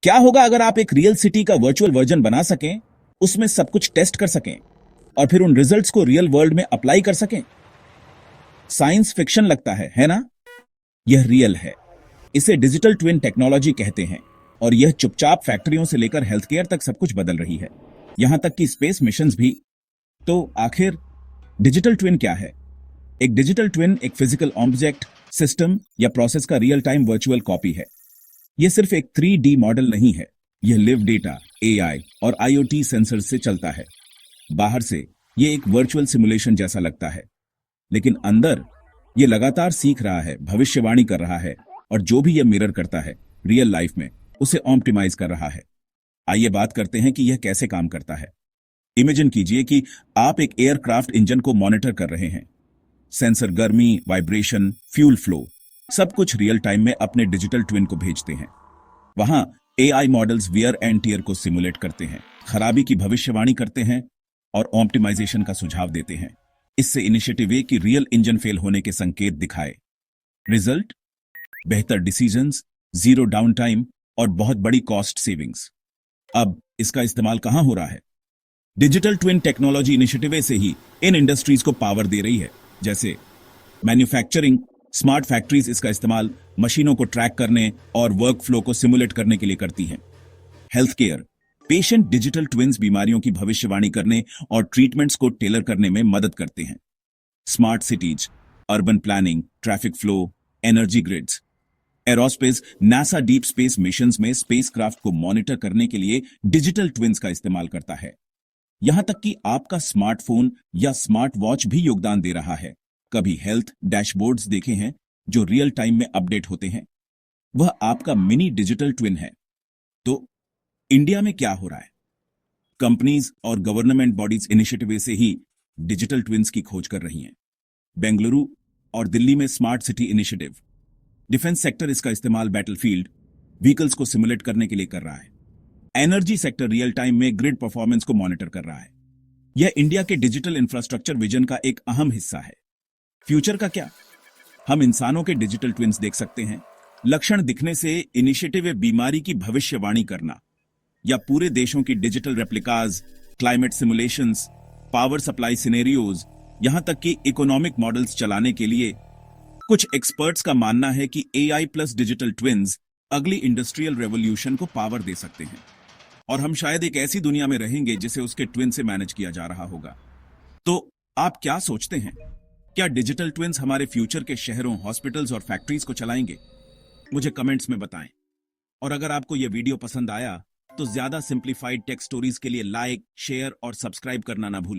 क्या होगा अगर आप एक रियल सिटी का वर्चुअल वर्जन बना सकें, उसमें सब कुछ टेस्ट कर सकें और फिर उन रिजल्ट्स को रियल वर्ल्ड में अप्लाई कर सकें? साइंस फिक्शन लगता है ना? यह रियल है। इसे डिजिटल ट्विन टेक्नोलॉजी कहते हैं और यह चुपचाप फैक्ट्रियों से लेकर हेल्थ केयर तक सब कुछ बदल रही है, यहां तक कि स्पेस मिशंस भी। तो आखिर डिजिटल ट्विन क्या है? एक डिजिटल ट्विन एक फिजिकल ऑब्जेक्ट, सिस्टम या प्रोसेस का रियल टाइम वर्चुअल कॉपी है। यह सिर्फ एक 3D मॉडल नहीं है, यह लिव डेटा, AI और IoT सेंसर से चलता है। बाहर से यह एक वर्चुअल सिमुलेशन जैसा लगता है, लेकिन अंदर यह लगातार सीख रहा है, भविष्यवाणी कर रहा है और जो भी यह मिरर करता है रियल लाइफ में, उसे ऑप्टिमाइज कर रहा है। आइए बात करते हैं कि यह कैसे काम करता है। इमेजिन कीजिए कि आप एक एयरक्राफ्ट इंजन को मॉनिटर कर रहे हैं। सेंसर गर्मी, वाइब्रेशन, फ्यूल फ्लो सब कुछ रियल टाइम में अपने डिजिटल ट्विन को भेजते हैं। वहां AI models wear and tear को सिमुलेट करते हैं, खराबी की भविष्यवाणी करते हैं और ऑप्टिमाइजेशन का सुझाव देते हैं। इससे इनिशिएटिव ए कि रियल इंजन फेल होने के संकेत दिखाए। रिजल्ट? बेहतर डिसीजंस, जीरो डाउन टाइम और बहुत बड़ी कॉस्ट सेविंग्स। अब इसका इस्तेमाल कहां हो रहा है? डिजिटल ट्विन टेक्नोलॉजी इनिशिएटिव ए से ही इन इंडस्ट्रीज को पावर दे रही है, जैसे मैन्युफैक्चरिंग। स्मार्ट फैक्ट्रीज इसका इस्तेमाल मशीनों को ट्रैक करने और वर्क फ्लो को सिमुलेट करने के लिए करती हैं। Health care, patient digital twins बीमारियों की भविष्यवाणी करने और ट्रीटमेंट्स को टेलर करने में मदद करते हैं। Smart cities, urban planning, traffic flow, energy grids. Aerospace, NASA deep space missions में स्पेसक्राफ्ट को मॉनिटर करने के लिए डिजिटल ट्विन्स का इस्तेमाल करता है। यहां तक कि आपका स्मार्टफोन या स्मार्ट वॉच भी योगदान दे रहा है। कभी हेल्थ डैशबोर्ड्स देखे हैं जो रियल टाइम में अपडेट होते हैं? वह आपका मिनी डिजिटल ट्विन है। तो इंडिया में क्या हो रहा है? कंपनीज और गवर्नमेंट बॉडीज इनिशिएटिव से ही डिजिटल ट्विन्स की खोज कर रही हैं। बेंगलुरु और दिल्ली में smart city initiative. Defence sector इसका इस्तेमाल बैटलफील्ड व्हीकल्स को सिमुलेट करने के लिए कर रहा है। एनर्जी सेक्टर रियल टाइम में ग्रिड परफॉर्मेंस को मॉनिटर कर रहा है। यह इंडिया के डिजिटल इंफ्रास्ट्रक्चर विजन का एक अहम हिस्सा है। फ्यूचर का क्या? हम इंसानों के डिजिटल ट्विन्स देख सकते हैं। लक्षण दिखने से इनिशिएटिव बीमारी की भविष्यवाणी करना, या पूरे देशों की digital replicas, climate simulations, power supply scenarios, यहां तक कि इकोनॉमिक मॉडल्स चलाने के लिए। कुछ एक्सपर्ट्स का मानना है कि AI प्लस डिजिटल ट्विन्स अगली इंडस्ट्रियल रेवोल्यूशन को पावर दे सकते हैं और हम शायद एक ऐसी दुनिया में रहेंगे जिसे उसके ट्विन से मैनेज किया जा रहा होगा। तो आप क्या सोचते हैं? क्या डिजिटल ट्विन्स हमारे फ्यूचर के शहरों, हॉस्पिटल्स और फैक्ट्रीज को चलाएंगे? मुझे कमेंट्स में बताएं। और अगर आपको यह वीडियो पसंद आया तो ज्यादा सिंप्लीफाइड टेक स्टोरीज के लिए लाइक, शेयर और सब्सक्राइब करना ना भूलें।